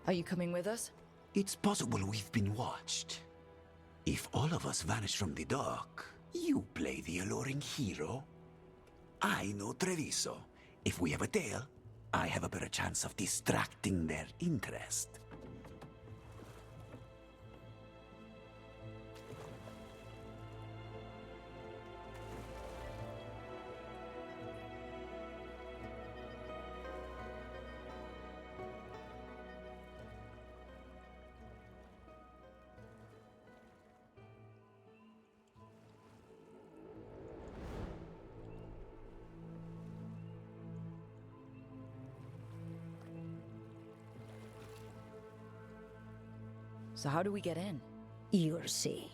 Are you coming with us? It's possible we've been watched. If all of us vanish from the dock, you play the alluring hero. I know Treviso. If we have a tail, I have a better chance of distracting their interest. So how do we get in? You'll see.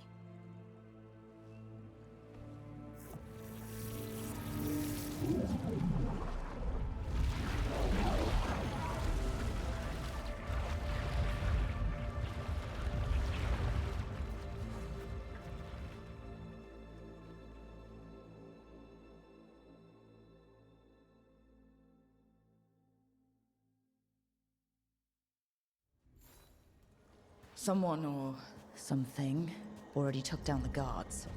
Someone or something already took down the guards.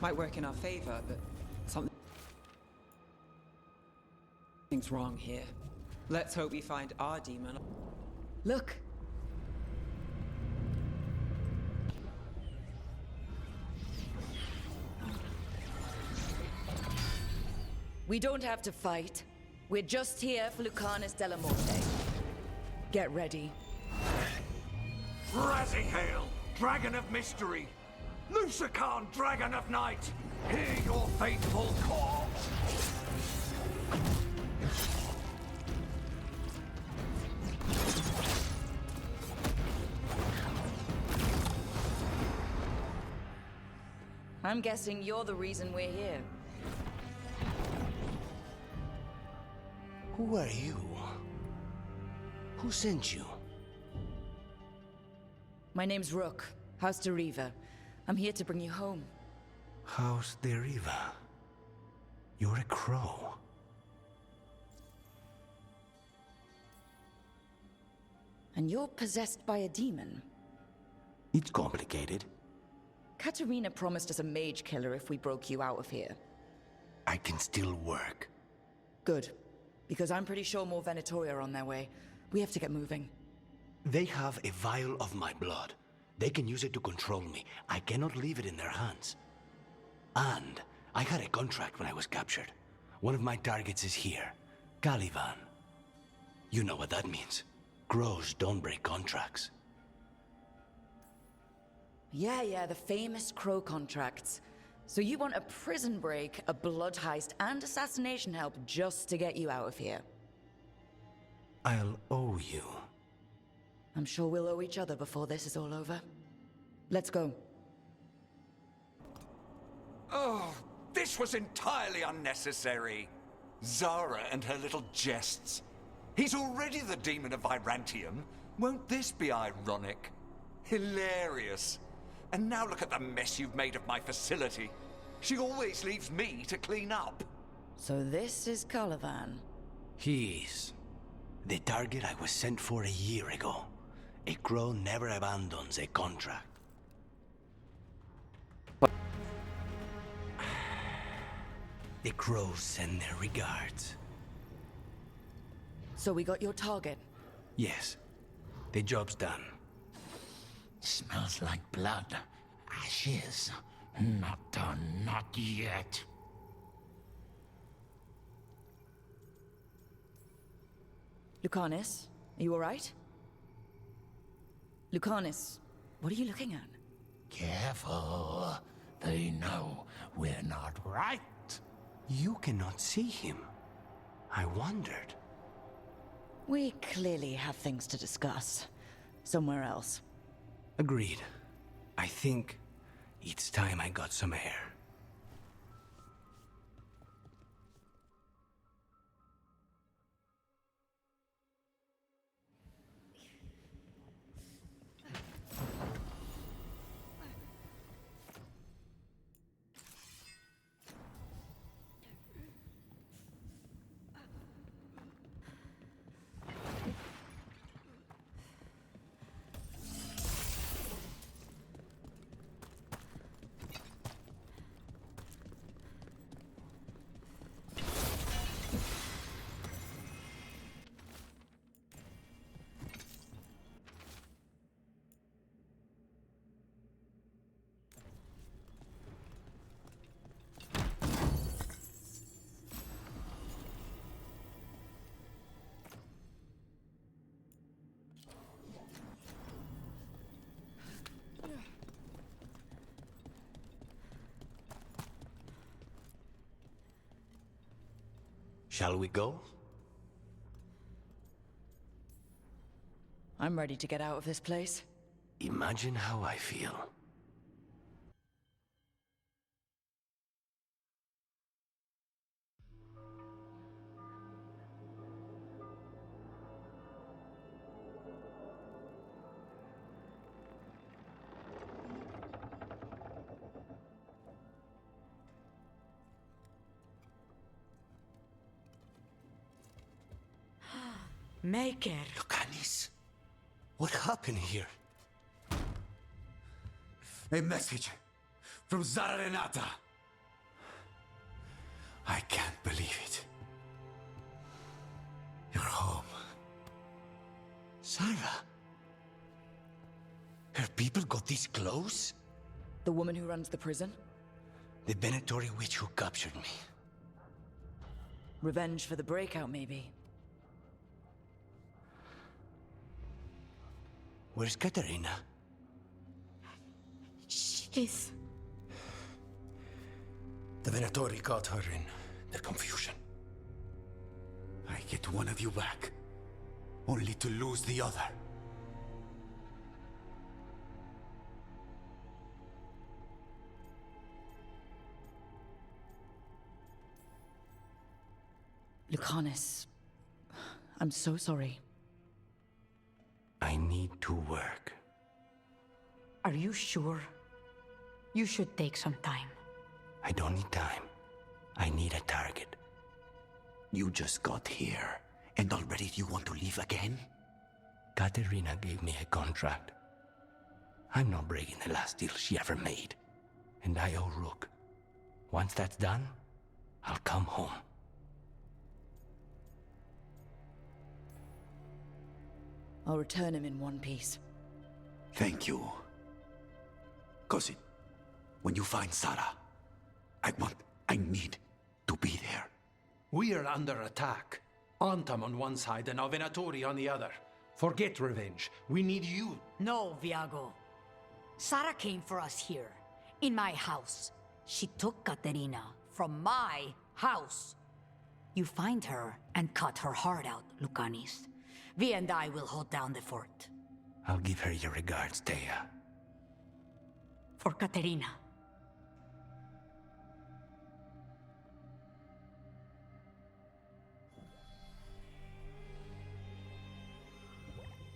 Might work in our favor, but something's wrong here. Let's hope we find our demon. Look! We don't have to fight. We're just here for Lucanis de la Morte. Get ready. Razzie Hail, Dragon of Mystery! Lucanis, Dragon of Night! Hear your faithful call! I'm guessing you're the reason we're here. Who are you? Who sent you? My name's Rook, House Deriva. I'm here to bring you home. House Deriva. You're a crow. And you're possessed by a demon. It's complicated. Katerina promised us a mage killer if we broke you out of here. I can still work. Good. Because I'm pretty sure more Venatori are on their way. We have to get moving. They have a vial of my blood. They can use it to control me. I cannot leave it in their hands. And I had a contract when I was captured. One of my targets is here, Caliban. You know what that means. Crows don't break contracts. Yeah, the famous crow contracts. So you want a prison break, a blood heist, and assassination help just to get you out of here? I'll owe you. I'm sure we'll owe each other before this is all over. Let's go. Oh, this was entirely unnecessary. Zara and her little jests. He's already the demon of Virantium. Won't this be ironic? Hilarious. And now look at the mess you've made of my facility. She always leaves me to clean up. So this is Caliban. He is. The target I was sent for a year ago. A crow never abandons a contract. The crows send their regards. So we got your target. Yes. The job's done. Smells like blood. Ashes. Not done, not yet. Lucanis, are you alright? Lucanis, what are you looking at? Careful. They know we're not right. You cannot see him. I wondered. We clearly have things to discuss. Somewhere else. Agreed. I think it's time I got some air. Shall we go? I'm ready to get out of this place. Imagine how I feel. Make it. Lucanis, what happened here? A message from Zara Renata. I can't believe it. You're home. Sarah? Her people got this close? The woman who runs the prison? The Venatori witch who captured me. Revenge for the breakout, maybe. Where's Katerina? She's... The Venatori got her in their confusion. I get one of you back, only to lose the other. Lucanis, I'm so sorry. I need to work. Are you sure? You should take some time. I don't need time. I need a target. You just got here, and already you want to leave again? Katerina gave me a contract. I'm not breaking the last deal she ever made. And I owe Rook. Once that's done, I'll come home. I'll return him in one piece. Thank you. Cousin, when you find Sarah, I need to be there. We are under attack. Anton on one side and now Venatori on the other. Forget revenge. We need you. No, Viago. Sarah came for us here, in my house. She took Katerina from my house. You find her and cut her heart out, Lucanis. Vi and I will hold down the fort. I'll give her your regards, Thea. For Katerina.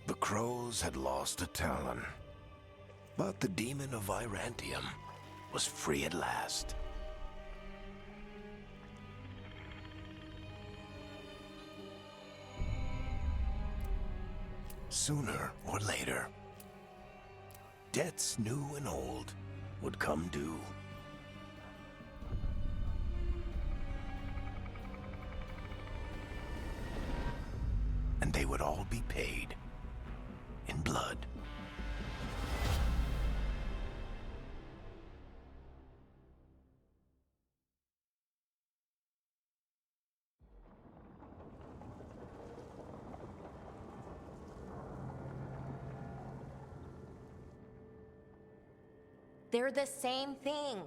The crows had lost a talon, but the demon of Virantium was free at last. Sooner or later, debts new and old would come due. And they would all be paid in blood. They're the same thing.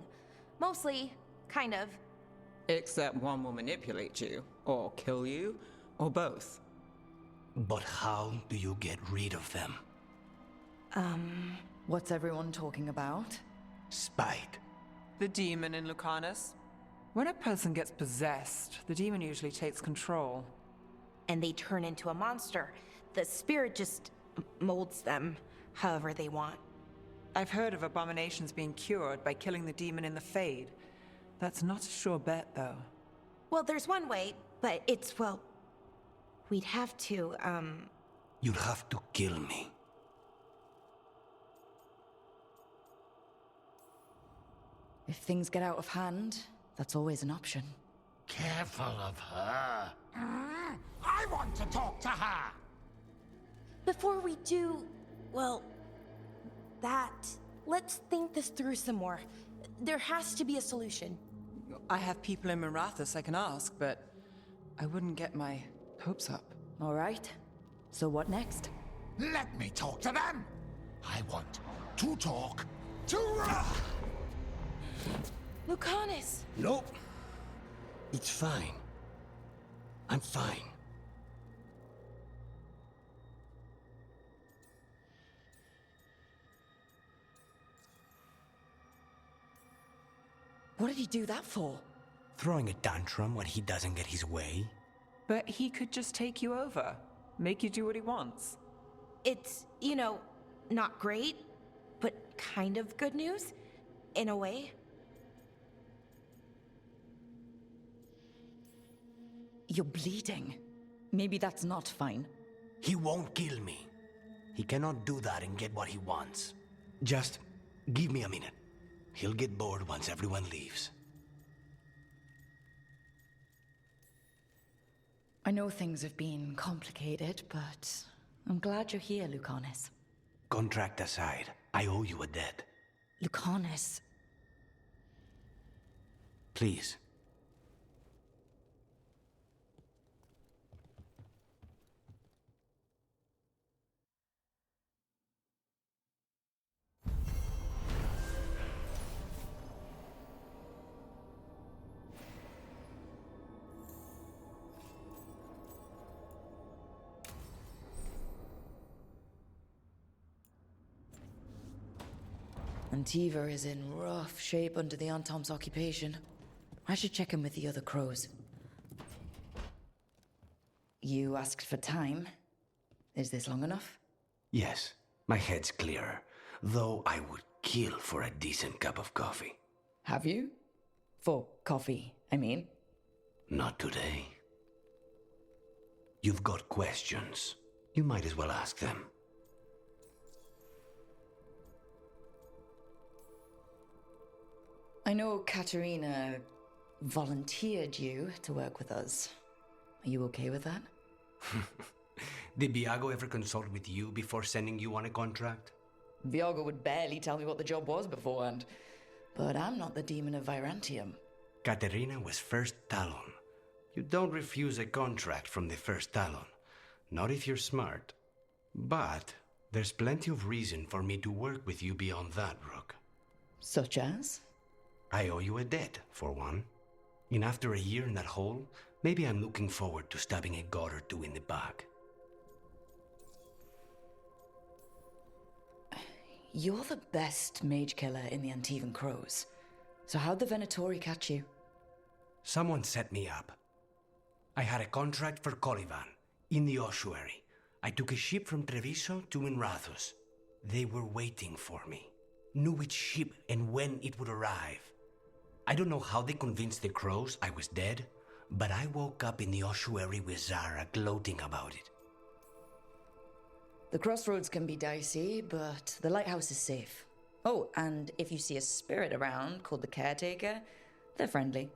Mostly, kind of. Except one will manipulate you, or kill you, or both. But how do you get rid of them? What's everyone talking about? Spite. The demon in Lucanis? When a person gets possessed, the demon usually takes control. And they turn into a monster. The spirit just molds them however they want. I've heard of abominations being cured by killing the demon in the Fade. That's not a sure bet, though. Well, there's one way, but it's, well... We'd have to, You'd have to kill me. If things get out of hand, that's always an option. Careful of her. I want to talk to her. Before we do, well, let's think this through some more. There has to be a solution. I have people in Marathas I can ask, but I wouldn't get my hopes up. All right. So what next? Let me talk to them. I want to talk to her. Lucanis! Nope. It's fine. I'm fine. What did he do that for? Throwing a tantrum when he doesn't get his way? But he could just take you over, make you do what he wants. It's, not great, but kind of good news, in a way. You're bleeding. Maybe that's not fine. He won't kill me. He cannot do that and get what he wants. Just give me a minute. He'll get bored once everyone leaves. I know things have been complicated, but I'm glad you're here, Lucanis. Contract aside, I owe you a debt. Lucanis. Please. Antiva is in rough shape under the Antom's occupation. I should check in with the other crows. You asked for time. Is this long enough? Yes, my head's clearer. Though I would kill for a decent cup of coffee. Have you? For coffee, I mean. Not today. You've got questions. You might as well ask them. I know Katerina volunteered you to work with us. Are you okay with that? Did Viago ever consult with you before sending you on a contract? Viago would barely tell me what the job was beforehand. But I'm not the demon of Virantium. Katerina was first Talon. You don't refuse a contract from the first Talon. Not if you're smart. But there's plenty of reason for me to work with you beyond that, Rook. Such as? I owe you a debt, for one. And after a year in that hole, maybe I'm looking forward to stabbing a god or two in the back. You're the best mage killer in the Antivan Crows. So how'd the Venatori catch you? Someone set me up. I had a contract for Colivan, in the ossuary. I took a ship from Treviso to Minrathus. They were waiting for me. Knew which ship and when it would arrive. I don't know how they convinced the crows I was dead, but I woke up in the ossuary with Zara gloating about it. The crossroads can be dicey, but the lighthouse is safe. Oh, and if you see a spirit around called the Caretaker, they're friendly.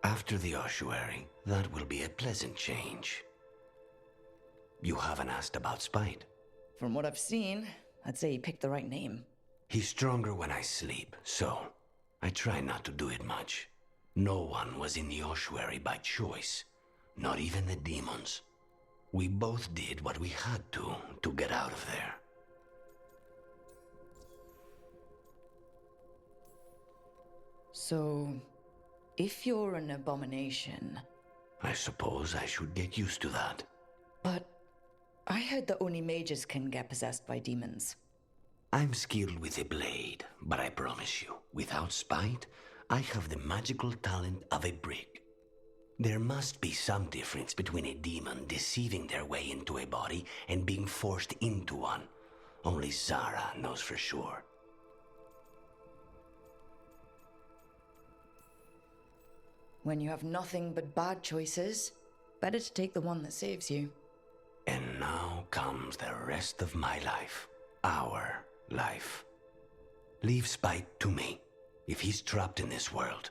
After the ossuary, that will be a pleasant change. You haven't asked about Spite. From what I've seen, I'd say you picked the right name. He's stronger when I sleep, so I try not to do it much. No one was in the ossuary by choice, not even the demons. We both did what we had to get out of there. So, if you're an abomination... I suppose I should get used to that. But I heard that only mages can get possessed by demons. I'm skilled with a blade, but I promise you, without Spite, I have the magical talent of a brick. There must be some difference between a demon deceiving their way into a body and being forced into one. Only Zara knows for sure. When you have nothing but bad choices, better to take the one that saves you. And now comes the rest of my life. Our life. Leave Spite to me. If he's trapped in this world,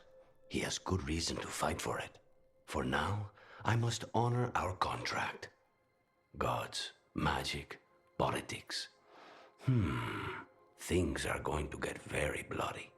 he has good reason to fight for it. For now, I must honor our contract. Gods, magic, politics. Things are going to get very bloody.